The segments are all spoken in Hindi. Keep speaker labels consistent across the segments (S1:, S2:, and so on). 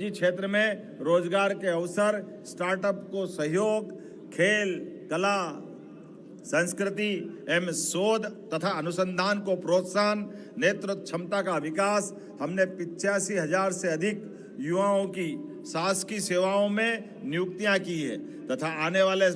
S1: निजी क्षेत्र में रोजगार के अवसर, स्टार्टअप को सहयोग, खेल, कला, संस्कृति एवं शोध तथा अनुसंधान को प्रोत्साहन, नेतृत्व क्षमता का विकास। हमने 85,000 से अधिक युवाओं की शासकीय सेवाओं में नियुक्तियां की है तथा आने वाले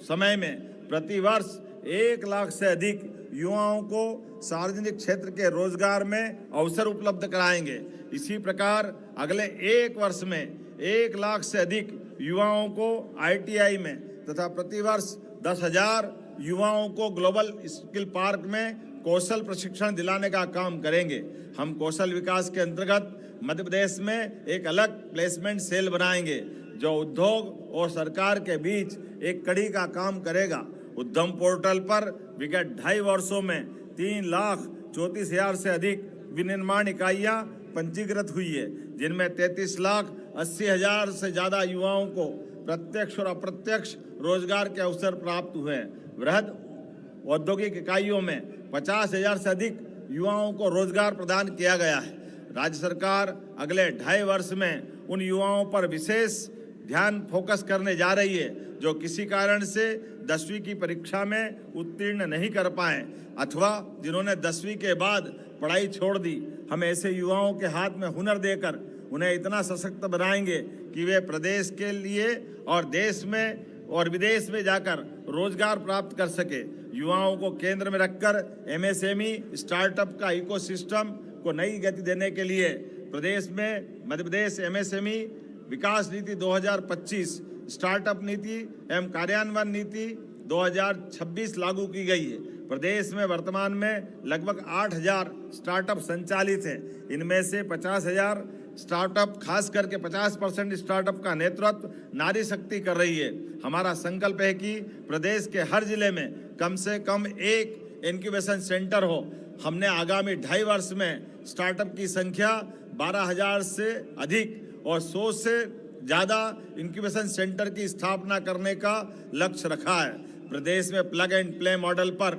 S1: समय में प्रतिवर्ष 1 लाख से अधिक युवाओं को सार्वजनिक क्षेत्र के रोजगार में अवसर उपलब्ध कराएंगे। इसी प्रकार अगले 1 वर्ष में 1 लाख से अधिक युवाओं को ITI में तथा प्रतिवर्ष 10,000 युवाओं को ग्लोबल स्किल पार्क में कौशल प्रशिक्षण दिलाने का काम करेंगे। हम कौशल विकास के अंतर्गत मध्य प्रदेश में एक अलग प्लेसमेंट सेल बनाएंगे जो उद्योग और सरकार के बीच एक कड़ी का काम करेगा। उद्यम पोर्टल पर विगत 2.5 वर्षों में 3,34,000 से अधिक विनिर्माण इकाइयां पंजीकृत हुई है, जिनमें 33,80,000 से ज़्यादा युवाओं को प्रत्यक्ष और अप्रत्यक्ष रोजगार के अवसर प्राप्त हुए हैं। वृहद औद्योगिक इकाइयों में 50,000 से अधिक युवाओं को रोजगार प्रदान किया गया है। राज्य सरकार अगले 2.5 वर्ष में उन युवाओं पर विशेष ध्यान फोकस करने जा रही है जो किसी कारण से 10वीं की परीक्षा में उत्तीर्ण नहीं कर पाए अथवा जिन्होंने 10वीं के बाद पढ़ाई छोड़ दी। हम ऐसे युवाओं के हाथ में हुनर देकर उन्हें इतना सशक्त बनाएंगे कि वे प्रदेश के लिए और देश में और विदेश में जाकर रोजगार प्राप्त कर सके। युवाओं को केंद्र में रखकर MSME स्टार्टअप का इकोसिस्टम को नई गति देने के लिए प्रदेश में मध्य प्रदेश MSME विकास नीति 2025, स्टार्टअप नीति एवं कार्यान्वयन नीति 2026 लागू की गई है। प्रदेश में वर्तमान में लगभग 8,000 स्टार्टअप संचालित हैं। इनमें से 50,000 स्टार्टअप, खास करके 50% स्टार्टअप का नेतृत्व नारी शक्ति कर रही है। हमारा संकल्प है कि प्रदेश के हर जिले में कम से कम एक इंक्यूबेशन सेंटर हो। हमने आगामी 2.5 वर्ष में स्टार्टअप की संख्या 12,000 से अधिक और 100 से ज़्यादा इंक्यूबेशन सेंटर की स्थापना करने का लक्ष्य रखा है। प्रदेश में प्लग एंड प्ले मॉडल पर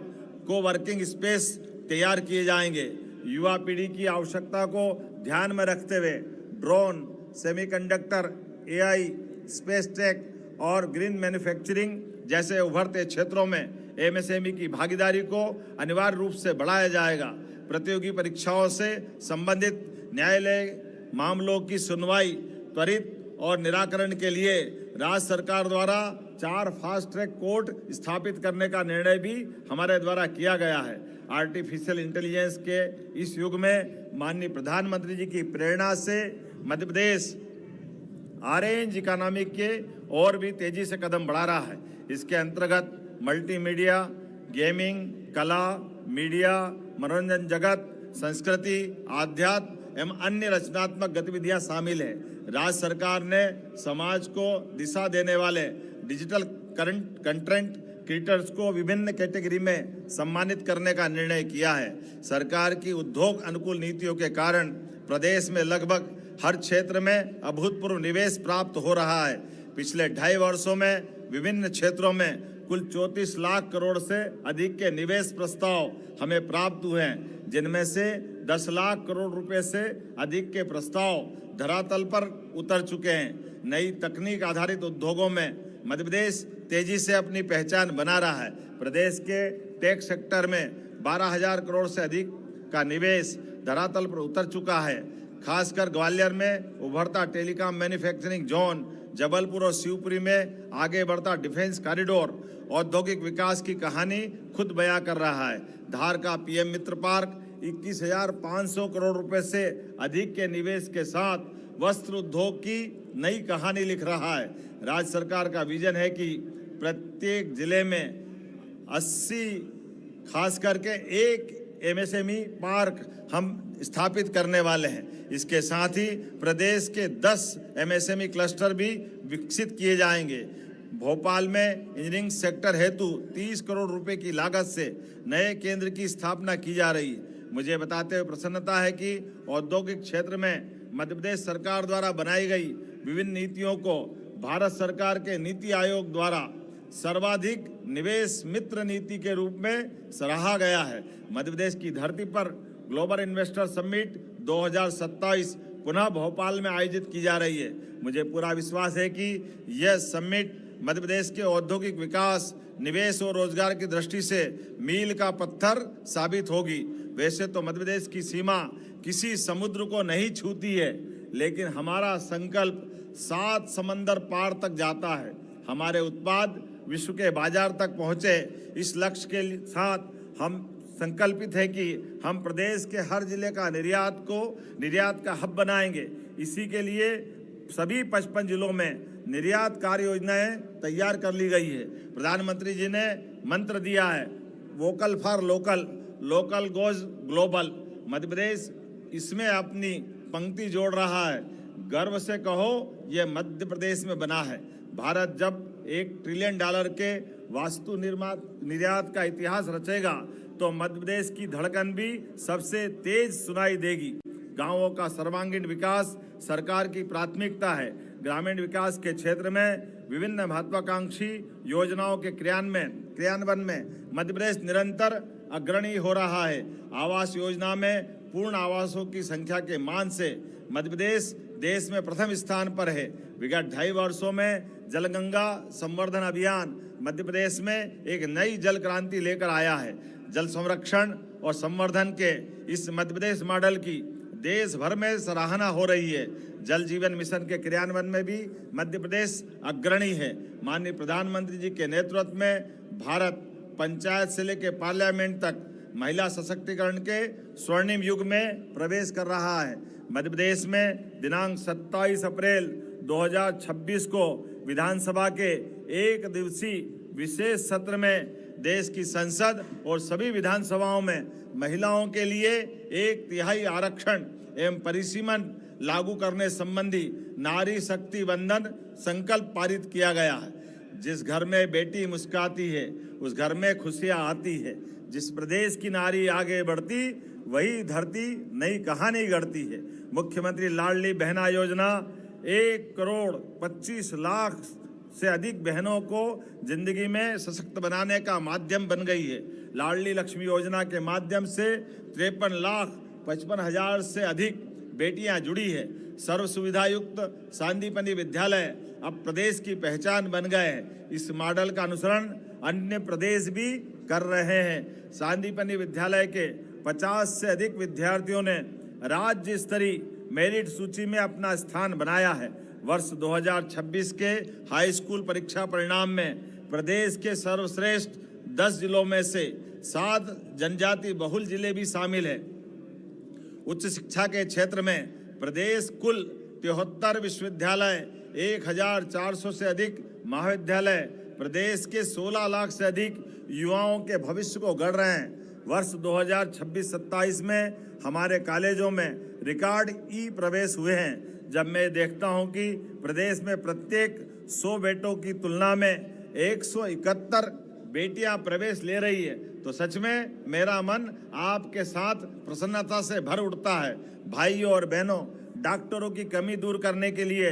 S1: कोवर्किंग स्पेस तैयार किए जाएंगे। युवा पीढ़ी की आवश्यकता को ध्यान में रखते हुए drone, semiconductor, AI, space tech और ग्रीन मैन्युफैक्चरिंग जैसे उभरते क्षेत्रों में MSME की भागीदारी को अनिवार्य रूप से बढ़ाया जाएगा। प्रतियोगी परीक्षाओं से संबंधित न्यायालय मामलों की सुनवाई त्वरित और निराकरण के लिए राज्य सरकार द्वारा 4 फास्ट ट्रैक कोर्ट स्थापित करने का निर्णय भी हमारे द्वारा किया गया है। आर्टिफिशियल इंटेलिजेंस के इस युग में माननीय प्रधानमंत्री जी की प्रेरणा से मध्य प्रदेश ऑरेंज इकोनॉमी के और भी तेजी से कदम बढ़ा रहा है। इसके अंतर्गत मल्टीमीडिया, गेमिंग, कला, मीडिया, मनोरंजन जगत, संस्कृति, आध्यात्म एवं अन्य रचनात्मक गतिविधियां शामिल है। राज्य सरकार ने समाज को दिशा देने वाले डिजिटल कंटेंट क्रिएटर्स को विभिन्न कैटेगरी में सम्मानित करने का निर्णय किया है। सरकार की उद्योग अनुकूल नीतियों के कारण प्रदेश में लगभग हर क्षेत्र में अभूतपूर्व निवेश प्राप्त हो रहा है। पिछले 2.5 वर्षों में विभिन्न क्षेत्रों में कुल 34 लाख करोड़ से अधिक के निवेश प्रस्ताव हमें प्राप्त हुए हैं, जिनमें से 10 लाख करोड़ रुपए से अधिक के प्रस्ताव धरातल पर उतर चुके हैं। नई तकनीक आधारित उद्योगों में मध्य प्रदेश तेजी से अपनी पहचान बना रहा है। प्रदेश के टेक सेक्टर में 12,000 करोड़ से अधिक का निवेश धरातल पर उतर चुका है। खासकर ग्वालियर में उभरता टेलीकॉम मैन्युफैक्चरिंग जोन, जबलपुर और शिवपुरी में आगे बढ़ता डिफेंस कॉरिडोर औद्योगिक विकास की कहानी खुद बयां कर रहा है। धार का PM मित्र पार्क 21,500 करोड़ रुपए से अधिक के निवेश के साथ वस्त्र उद्योग की नई कहानी लिख रहा है। राज्य सरकार का विजन है कि प्रत्येक जिले में 80 खास करके एक MSME पार्क हम स्थापित करने वाले हैं। इसके साथ ही प्रदेश के 10 MSME क्लस्टर भी विकसित किए जाएंगे। भोपाल में इंजीनियरिंग सेक्टर हेतु 30 करोड़ रुपए की लागत से नए केंद्र की स्थापना की जा रही है। मुझे बताते हुए प्रसन्नता है कि औद्योगिक क्षेत्र में मध्य प्रदेश सरकार द्वारा बनाई गई विभिन्न नीतियों को भारत सरकार के नीति आयोग द्वारा सर्वाधिक निवेश मित्र नीति के रूप में सराहा गया है। मध्य प्रदेश की धरती पर ग्लोबल इन्वेस्टर समिट 2027 पुनः भोपाल में आयोजित की जा रही है। मुझे पूरा विश्वास है कि यह समिट मध्य प्रदेश के औद्योगिक विकास, निवेश और रोजगार की दृष्टि से मील का पत्थर साबित होगी। वैसे तो मध्य प्रदेश की सीमा किसी समुद्र को नहीं छूती है, लेकिन हमारा संकल्प 7 समंदर पार तक जाता है। हमारे उत्पाद विश्व के बाजार तक पहुंचे, इस लक्ष्य के साथ हम संकल्पित है कि हम प्रदेश के हर जिले का निर्यात का हब बनाएंगे। इसी के लिए सभी 55 जिलों में निर्यात कार्य योजनाएं तैयार कर ली गई है। प्रधानमंत्री जी ने मंत्र दिया है, vocal for local, local goes global. Madhya Pradesh इसमें अपनी पंक्ति जोड़ रहा है। गर्व से कहो, यह मध्य प्रदेश में बना है। भारत जब $1 ट्रिलियन के वास्तु निर्यात का इतिहास रचेगा तो मध्य प्रदेश की धड़कन भी सबसे तेज सुनाई देगी। गांवों का सर्वांगीण विकास सरकार की प्राथमिकता है। ग्रामीण विकास के क्षेत्र में विभिन्न महत्वाकांक्षी योजनाओं के क्रियान्वयन में मध्य प्रदेश निरंतर अग्रणी हो रहा है। आवास योजना में पूर्ण आवासों की संख्या के मान से मध्य प्रदेश देश में प्रथम स्थान पर है। विगत 2.5 वर्षों में जलगंगा संवर्धन अभियान मध्य प्रदेश में एक नई जल क्रांति लेकर आया है। जल संरक्षण और संवर्धन के इस मध्य प्रदेश मॉडल की देश भर में सराहना हो रही है। जल जीवन मिशन के क्रियान्वयन में भी मध्य प्रदेश अग्रणी है। माननीय प्रधानमंत्री जी के नेतृत्व में भारत पंचायत से लेकर पार्लियामेंट तक महिला सशक्तिकरण के स्वर्णिम युग में प्रवेश कर रहा है। मध्य प्रदेश में दिनांक 27 अप्रैल 2026 को विधानसभा के 1 दिवसीय विशेष सत्र में देश की संसद और सभी विधानसभाओं में महिलाओं के लिए 1/3 आरक्षण एवं परिसीमन लागू करने संबंधी नारी शक्ति वंदन संकल्प पारित किया गया है। जिस घर में बेटी मुस्कुराती है उस घर में खुशियां आती है। जिस प्रदेश की नारी आगे बढ़ती वही धरती नई कहानी गढ़ती है। मुख्यमंत्री लाडली बहना योजना 1,25,00,000 से अधिक बहनों को जिंदगी में सशक्त बनाने का माध्यम बन गई है। लाडली लक्ष्मी योजना के माध्यम से 53,55,000 से अधिक बेटियां जुड़ी है। सर्व सुविधा युक्त सांदीपनि विद्यालय अब प्रदेश की पहचान बन गए हैं। इस मॉडल का अनुसरण अन्य प्रदेश भी कर रहे हैं। सांदीपनि विद्यालय के 50 से अधिक विद्यार्थियों ने राज्य स्तरीय मेरिट सूची में अपना स्थान बनाया है। वर्ष 2026 के हाई स्कूल परीक्षा परिणाम में प्रदेश के सर्वश्रेष्ठ 10 जिलों में से 7 जनजाति बहुल जिले भी शामिल हैं। उच्च शिक्षा के क्षेत्र में प्रदेश कुल 73 विश्वविद्यालय, 1,400 से अधिक महाविद्यालय, प्रदेश के 16 लाख से अधिक युवाओं के भविष्य को गढ़ रहे हैं। वर्ष 2026-27 में हमारे कॉलेजों में रिकॉर्ड प्रवेश हुए हैं। जब मैं देखता हूं कि प्रदेश में प्रत्येक 100 बेटों की तुलना में 171 बेटियां प्रवेश ले रही है तो सच में मेरा मन आपके साथ प्रसन्नता से भर उठता है। भाइयों और बहनों, डॉक्टरों की कमी दूर करने के लिए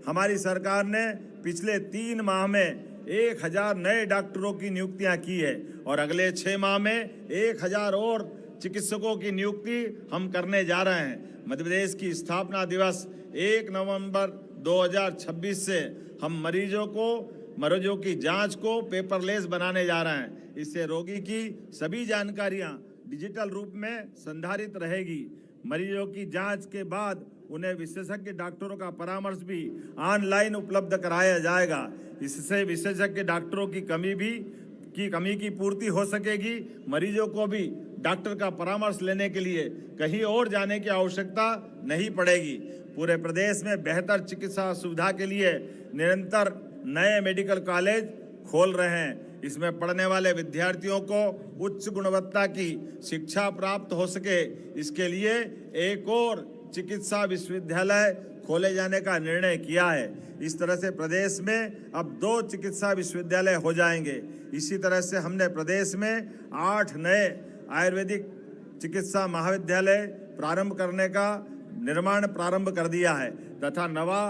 S1: हमारी सरकार ने पिछले 3 माह में 1,000 नए डॉक्टरों की नियुक्तियां की है और अगले 6 माह में 1,000 और चिकित्सकों की नियुक्ति हम करने जा रहे हैं। मध्य प्रदेश की स्थापना दिवस 1 नवंबर 2026 से हम मरीजों की जांच को पेपरलेस बनाने जा रहे हैं। इससे रोगी की सभी जानकारियां डिजिटल रूप में संधारित रहेगी। मरीजों की जांच के बाद उन्हें विशेषज्ञ डॉक्टरों का परामर्श भी ऑनलाइन उपलब्ध कराया जाएगा। इससे विशेषज्ञ डॉक्टरों की कमी की पूर्ति हो सकेगी। मरीजों को भी डॉक्टर का परामर्श लेने के लिए कहीं और जाने की आवश्यकता नहीं पड़ेगी। पूरे प्रदेश में बेहतर चिकित्सा सुविधा के लिए निरंतर नए मेडिकल कॉलेज खोल रहे हैं। इसमें पढ़ने वाले विद्यार्थियों को उच्च गुणवत्ता की शिक्षा प्राप्त हो सके, इसके लिए एक और चिकित्सा विश्वविद्यालय खोले जाने का निर्णय किया है। इस तरह से प्रदेश में अब 2 चिकित्सा विश्वविद्यालय हो जाएंगे। इसी तरह से हमने प्रदेश में 8 नए आयुर्वेदिक चिकित्सा महाविद्यालय प्रारंभ करने का निर्माण प्रारंभ कर दिया है तथा नवा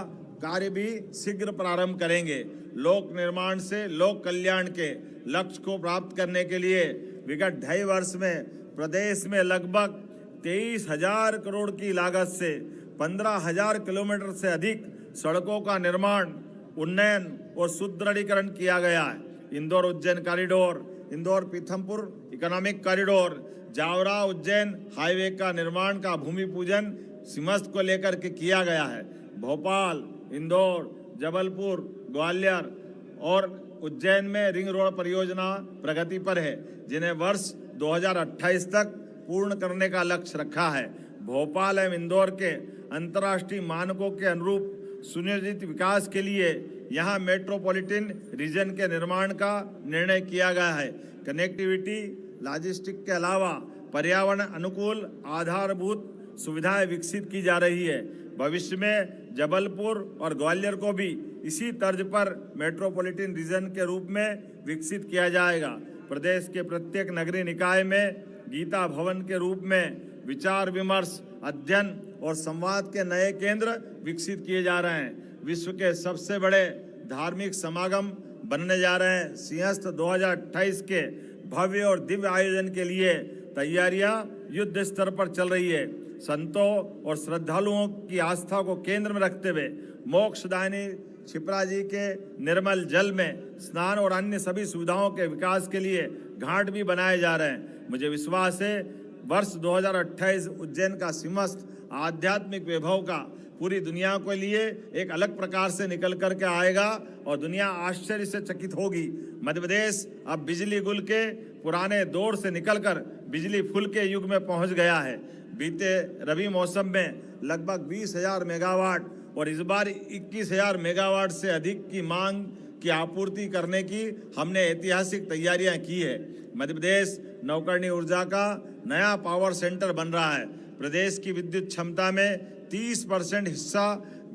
S1: कार्य भी शीघ्र प्रारंभ करेंगे। लोक निर्माण से लोक कल्याण के लक्ष्य को प्राप्त करने के लिए विगत 2.5 वर्ष में प्रदेश में लगभग 23,000 करोड़ की लागत से 15,000 किलोमीटर से अधिक सड़कों का निर्माण, उन्नयन और सुदृढ़ीकरण किया गया है। Indore Ujjain corridor, Indore Pithampur economic corridor, Jaora Ujjain highway का निर्माण का भूमि पूजन सिमस्त को लेकर के किया गया है। भोपाल, इंदौर, जबलपुर, ग्वालियर और उज्जैन में रिंग रोड परियोजना प्रगति पर है, जिन्हें वर्ष 2028 तक पूर्ण करने का लक्ष्य रखा है। भोपाल एवं इंदौर के अंतर्राष्ट्रीय मानकों के अनुरूप सुनियोजित विकास के लिए यहाँ मेट्रोपॉलिटन रीजन के निर्माण का निर्णय किया गया है। कनेक्टिविटी, लॉजिस्टिक के अलावा पर्यावरण अनुकूल आधारभूत सुविधाएं विकसित की जा रही है। भविष्य में जबलपुर और ग्वालियर को भी इसी तर्ज पर मेट्रोपॉलिटन रीजन के रूप में विकसित किया जाएगा। प्रदेश के प्रत्येक नगरीय निकाय में गीता भवन के रूप में विचार विमर्श, अध्ययन और संवाद के नए केंद्र विकसित किए जा रहे हैं। विश्व के सबसे बड़े धार्मिक समागम बनने जा रहे हैं। सिंहस्थ 2028 के भव्य और दिव्य आयोजन के लिए तैयारियां युद्ध स्तर पर चल रही है। संतों और श्रद्धालुओं की आस्था को केंद्र में रखते हुए मोक्षदायिनी क्षिप्रा जी के निर्मल जल में स्नान और अन्य सभी सुविधाओं के विकास के लिए घाट भी बनाए जा रहे हैं। मुझे विश्वास है वर्ष 2028 उज्जैन का सिमस्त आध्यात्मिक वैभव का पूरी दुनिया के लिए एक अलग प्रकार से निकल करके आएगा और दुनिया आश्चर्य से चकित होगी। मध्य प्रदेश अब बिजली गुल के पुराने दौर से निकलकर बिजली फुल के युग में पहुंच गया है। बीते रबी मौसम में लगभग 20,000 मेगावाट और इस बार 21,000 मेगावाट से अधिक की मांग की आपूर्ति करने की हमने ऐतिहासिक तैयारियां की है। मध्य प्रदेश नवकरणीय ऊर्जा का नया पावर सेंटर बन रहा है। प्रदेश की विद्युत क्षमता में 30% हिस्सा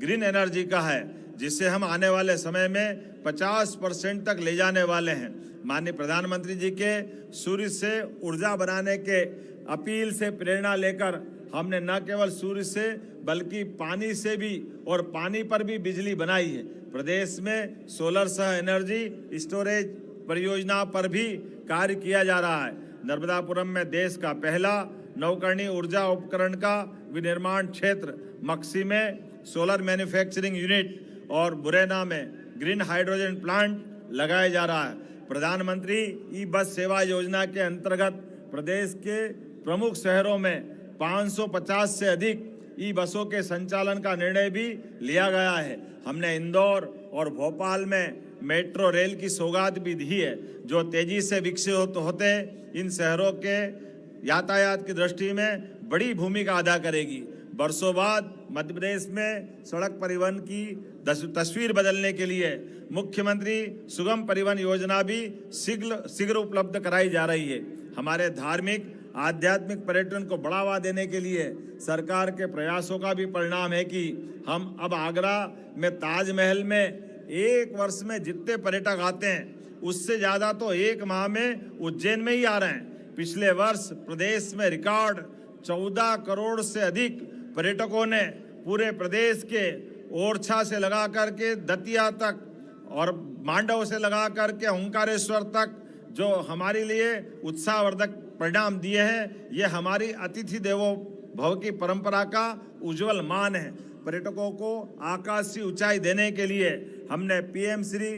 S1: ग्रीन एनर्जी का है, जिसे हम आने वाले समय में 50% तक ले जाने वाले हैं। माननीय प्रधानमंत्री जी के सूर्य से ऊर्जा बनाने के अपील से प्रेरणा लेकर हमने न केवल सूर्य से बल्कि पानी से भी और पानी पर भी बिजली बनाई है। प्रदेश में सोलर सह एनर्जी स्टोरेज परियोजना पर भी कार्य किया जा रहा है। नर्मदापुरम में देश का पहला नवकरणीय ऊर्जा उपकरण का विनिर्माण क्षेत्र, मक्सी में सोलर मैन्युफैक्चरिंग यूनिट और बुरैना में ग्रीन हाइड्रोजन प्लांट लगाया जा रहा है। प्रधानमंत्री ई बस सेवा योजना के अंतर्गत प्रदेश के प्रमुख शहरों में 550 से अधिक ई बसों के संचालन का निर्णय भी लिया गया है। हमने इंदौर और भोपाल में मेट्रो रेल की सौगात भी दी है, जो तेजी से विकसित होते इन शहरों के यातायात की दृष्टि में बड़ी भूमिका अदा करेगी। वर्षों बाद मध्य प्रदेश में सड़क परिवहन की तस्वीर बदलने के लिए मुख्यमंत्री सुगम परिवहन योजना भी शीघ्र उपलब्ध कराई जा रही है। हमारे धार्मिक आध्यात्मिक पर्यटन को बढ़ावा देने के लिए सरकार के प्रयासों का भी परिणाम है कि हम अब आगरा में ताजमहल में एक वर्ष में जितने पर्यटक आते हैं उससे ज़्यादा तो एक माह में उज्जैन में ही आ रहे हैं। पिछले वर्ष प्रदेश में रिकॉर्ड 14 करोड़ से अधिक पर्यटकों ने पूरे प्रदेश के ओरछा से लगा करके दतिया तक और मांडव से लगा करके ओंकारेश्वर तक जो हमारे लिए उत्साहवर्धक परिणाम दिए हैं, ये हमारी अतिथि देवो भव की परंपरा का उज्जवल मान है। पर्यटकों को आकाशीय ऊंचाई देने के लिए हमने पीएम श्री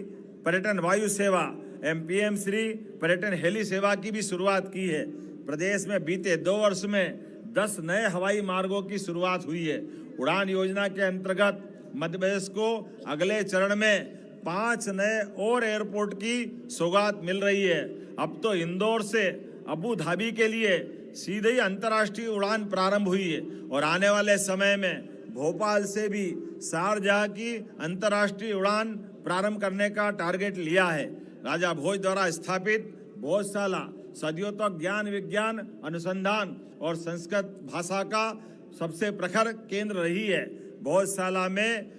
S1: पर्यटन वायु सेवा एवं पीएम श्री पर्यटन हेली सेवा की भी शुरुआत की है। प्रदेश में बीते 2 वर्ष में 10 नए हवाई मार्गों की शुरुआत हुई है। उड़ान योजना के अंतर्गत मध्य प्रदेश को अगले चरण में 5 नए और एयरपोर्ट की सौगात मिल रही है। अब तो इंदौर से अबू धाबी के लिए सीधे ही अंतर्राष्ट्रीय उड़ान प्रारंभ हुई है और आने वाले समय में भोपाल से भी शारजाह की अंतर्राष्ट्रीय उड़ान प्रारंभ करने का टारगेट लिया है। राजा भोज द्वारा स्थापित भोजशाला सदियों तक ज्ञान विज्ञान अनुसंधान और संस्कृत भाषा का सबसे प्रखर केंद्र रही है। भोजशाला में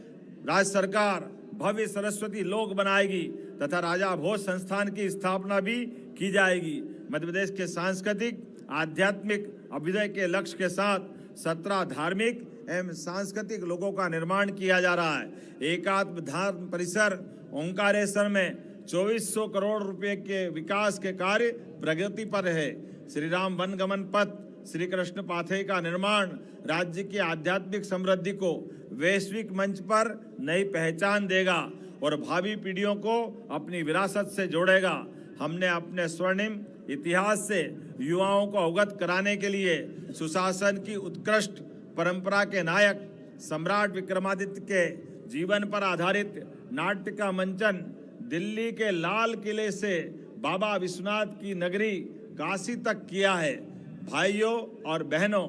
S1: राज्य सरकार भव्य सरस्वती लोक बनाएगी तथा राजा भोज संस्थान की स्थापना भी की जाएगी। मध्य प्रदेश के सांस्कृतिक आध्यात्मिक अभ्युदय के लक्ष्य के साथ 17 धार्मिक एवं सांस्कृतिक लोगों का निर्माण किया जा रहा है। एकात्म धर्म परिसर ओंकारेश्वर में 2400 करोड़ रुपए के विकास के कार्य प्रगति पर है। श्री राम वनगमन पथ श्री कृष्ण पाथेय का निर्माण राज्य की आध्यात्मिक समृद्धि को वैश्विक मंच पर नई पहचान देगा और भावी पीढ़ियों को अपनी विरासत से जोड़ेगा। हमने अपने स्वर्णिम इतिहास से युवाओं को अवगत कराने के लिए सुशासन की उत्कृष्ट परंपरा के नायक सम्राट विक्रमादित्य के जीवन पर आधारित नाट्य का मंचन दिल्ली के लाल किले से बाबा विश्वनाथ की नगरी काशी तक किया है। भाइयों और बहनों,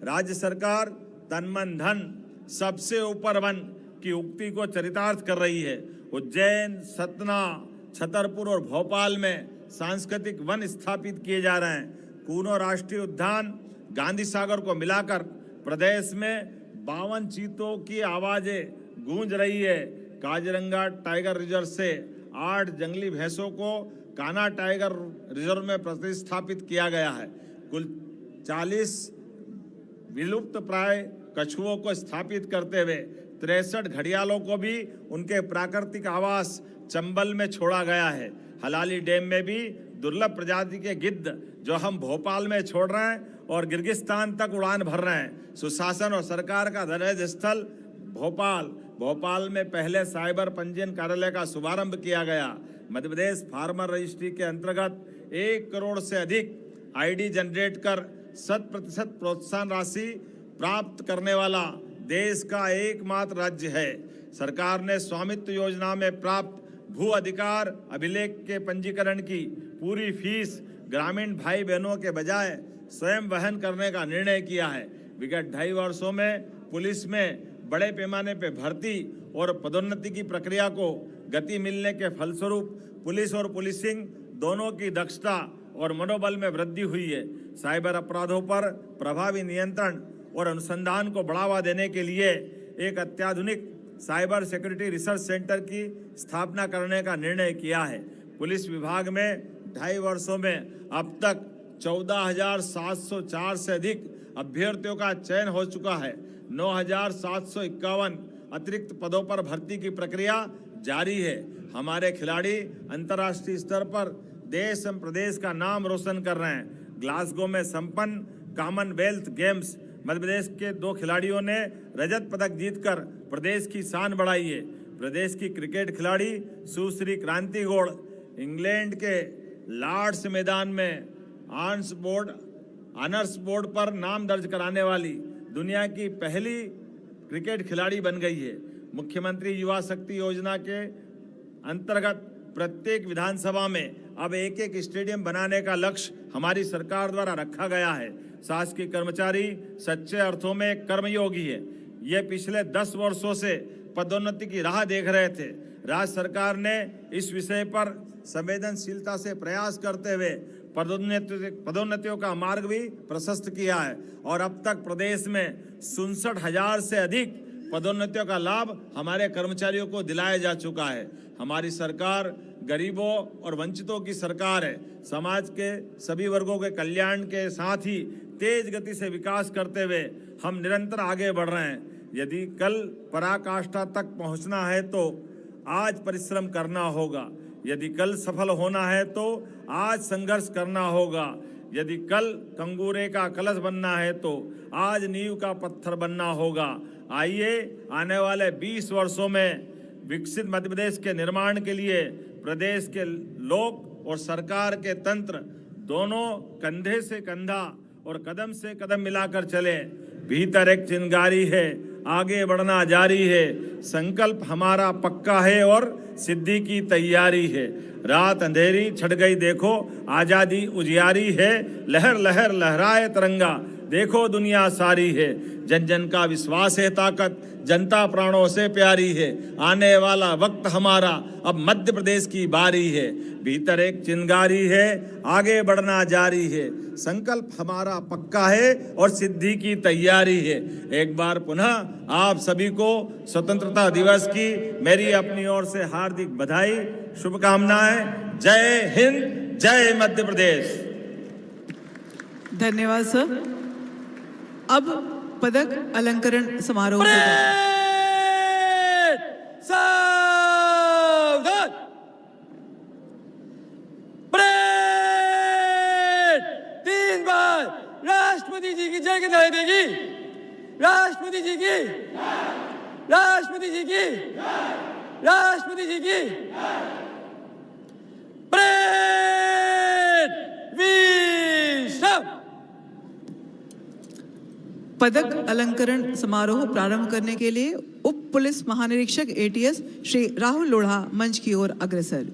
S1: राज्य सरकार तन मन धन सबसे ऊपर वन की उक्ति को चरितार्थ कर रही है। उज्जैन, सतना, छतरपुर और भोपाल में सांस्कृतिक वन स्थापित किए जा रहे हैं। कूनो राष्ट्रीय उद्यान, गांधी सागर को मिलाकर प्रदेश में 52 चीतों की आवाजें गूंज रही है। काजीरंगा टाइगर रिजर्व से 8 जंगली भैंसों को कान्हा टाइगर रिजर्व में प्रतिस्थापित किया गया है। कुल 40 विलुप्त प्राय कछुओं को स्थापित करते हुए 63 घड़ियालों को भी उनके प्राकृतिक आवास चंबल में छोड़ा गया है। हलाली डैम में भी दुर्लभ प्रजाति के गिद्ध जो हम भोपाल में छोड़ रहे हैं और गिर्गिस्तान तक उड़ान भर रहे हैं। सुशासन और सरकार का दर्ज स्थल भोपाल में पहले साइबर पंजीयन कार्यालय का शुभारंभ किया गया। मध्य प्रदेश फार्मर रजिस्ट्री के अंतर्गत 1 करोड़ से अधिक आईडी जनरेट कर 100% प्रोत्साहन राशि प्राप्त करने वाला देश का एकमात्र राज्य है। सरकार ने स्वामित्व योजना में प्राप्त भू अधिकार अभिलेख के पंजीकरण की पूरी फीस ग्रामीण भाई बहनों के बजाय स्वयं वहन करने का निर्णय किया है। विगत 2.5 वर्षों में पुलिस में बड़े पैमाने पर भर्ती और पदोन्नति की प्रक्रिया को गति मिलने के फलस्वरूप पुलिस और पुलिसिंग दोनों की दक्षता और मनोबल में वृद्धि हुई है। साइबर अपराधों पर प्रभावी नियंत्रण और अनुसंधान को बढ़ावा देने के लिए एक अत्याधुनिक साइबर सिक्योरिटी रिसर्च सेंटर की स्थापना करने का निर्णय किया है। पुलिस विभाग में 2.5 वर्षों में अब तक 14,704 से अधिक अभ्यर्थियों का चयन हो चुका है। 9,751 अतिरिक्त पदों पर भर्ती की प्रक्रिया जारी है। हमारे खिलाड़ी अंतर्राष्ट्रीय स्तर पर देश एवं प्रदेश का नाम रोशन कर रहे हैं। ग्लासगो में संपन्न कॉमनवेल्थ गेम्स मध्य प्रदेश के 2 खिलाड़ियों ने रजत पदक जीतकर प्रदेश की शान बढ़ाई है। प्रदेश की क्रिकेट खिलाड़ी सुश्री क्रांति गौड़ इंग्लैंड के लॉर्ड्स मैदान में ऑनर्स बोर्ड पर नाम दर्ज कराने वाली दुनिया की पहली क्रिकेट खिलाड़ी बन गई है। मुख्यमंत्री युवा शक्ति योजना के अंतर्गत प्रत्येक विधानसभा में अब एक स्टेडियम बनाने का लक्ष्य हमारी सरकार द्वारा रखा गया है। शासकीय कर्मचारी सच्चे अर्थों में कर्मयोगी है। ये पिछले 10 वर्षों से पदोन्नति की राह देख रहे थे। राज्य सरकार ने इस विषय पर संवेदनशीलता से प्रयास करते हुए पदोन्नतियों का मार्ग भी प्रशस्त किया है और अब तक प्रदेश में 67,000 से अधिक पदोन्नतियों का लाभ हमारे कर्मचारियों को दिलाया जा चुका है। हमारी सरकार गरीबों और वंचितों की सरकार है। समाज के सभी वर्गों के कल्याण के साथ ही तेज गति से विकास करते हुए हम निरंतर आगे बढ़ रहे हैं। यदि कल पराकाष्ठा तक पहुंचना है तो आज परिश्रम करना होगा। यदि कल सफल होना है तो आज संघर्ष करना होगा। यदि कल कंगूरे का कलश बनना है तो आज नींव का पत्थर बनना होगा। आइए आने वाले 20 वर्षों में विकसित मध्य प्रदेश के निर्माण के लिए प्रदेश के लोग और सरकार के तंत्र दोनों कंधे से कंधा और कदम से कदम मिलाकर चले। भीतर एक चिंगारी है, आगे बढ़ना जारी है। संकल्प हमारा पक्का है और सिद्धि की तैयारी है। रात अंधेरी छट गई देखो, आजादी उजियारी है। लहर लहर लहराए तिरंगा, देखो दुनिया सारी है। जन जन का विश्वास है ताकत, जनता प्राणों से प्यारी है। आने वाला वक्त हमारा, अब मध्य प्रदेश की बारी है। भीतर एक चिंगारी है, आगे बढ़ना जारी है। संकल्प हमारा पक्का है और सिद्धि की तैयारी है। एक बार पुनः आप सभी को स्वतंत्रता दिवस की मेरी अपनी ओर से हार्दिक बधाई, शुभकामनाएं। जय हिंद, जय मध्य प्रदेश।
S2: धन्यवाद सर। अब पदक अलंकरण समारोह
S3: सावधान। परेड 3 बार राष्ट्रपति राष्ट्रपति जी की जय की दिलाई देगी। राष्ट्रपति जी की, राष्ट्रपति जी की, राष्ट्रपति जी की। परेड विश्राम।
S2: पदक अलंकरण समारोह प्रारंभ करने के लिए उप पुलिस महानिरीक्षक एटीएस श्री राहुल लोढ़ा मंच की ओर अग्रसर।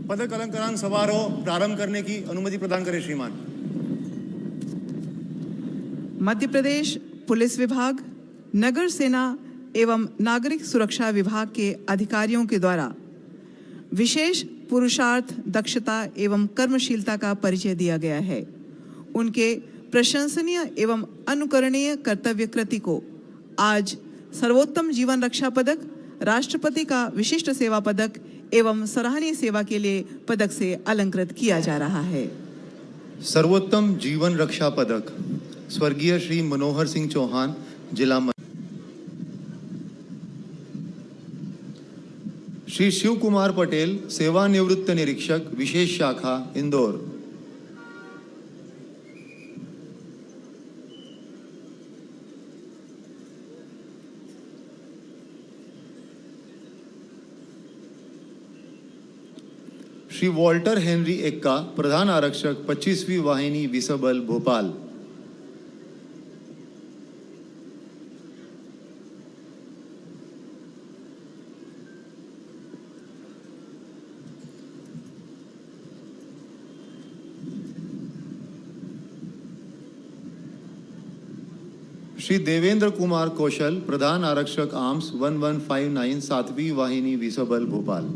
S4: पदक अलंकरण समारोह प्रारंभ करने की अनुमति प्रदान करें श्रीमान।
S2: मध्य प्रदेश पुलिस विभाग, नगर सेना एवं नागरिक सुरक्षा विभाग के अधिकारियों के द्वारा विशेष पुरुषार्थ, दक्षता एवं कर्मशीलता का परिचय दिया गया है। उनके प्रशंसनीय एवं अनुकरणीय कर्तव्य कृति को आज सर्वोत्तम जीवन रक्षा पदक, राष्ट्रपति का विशिष्ट सेवा पदक एवं सराहनीय सेवा के लिए पदक से अलंकृत किया जा रहा है।
S4: सर्वोत्तम जीवन रक्षा पदक स्वर्गीय श्री मनोहर सिंह चौहान, जिला श्री शिव कुमार पटेल, सेवानिवृत्त निरीक्षक, विशेष शाखा, इंदौर। श्री वॉल्टर हेनरी एक्का, प्रधान आरक्षक, 25वीं वाहिनी, विसबल, भोपाल। श्री देवेंद्र कुमार कौशल, प्रधान आरक्षक, आर्म्स, 1159, 7वीं वाहिनी, विसबल, भोपाल।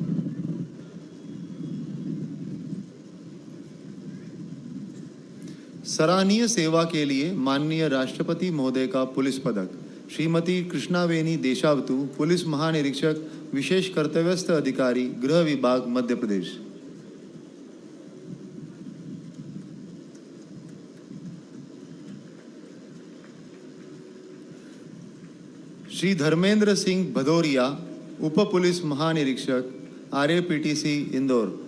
S4: सराहनीय सेवा के लिए माननीय राष्ट्रपति महोदय का पुलिस पदक श्रीमती कृष्णावेनी देशावतु, पुलिस महानिरीक्षक, विशेष कर्तव्यस्थ अधिकारी, गृह विभाग, मध्य प्रदेश। श्री धर्मेंद्र सिंह भदौरिया, उप पुलिस महानिरीक्षक, RAPTC, इंदौर।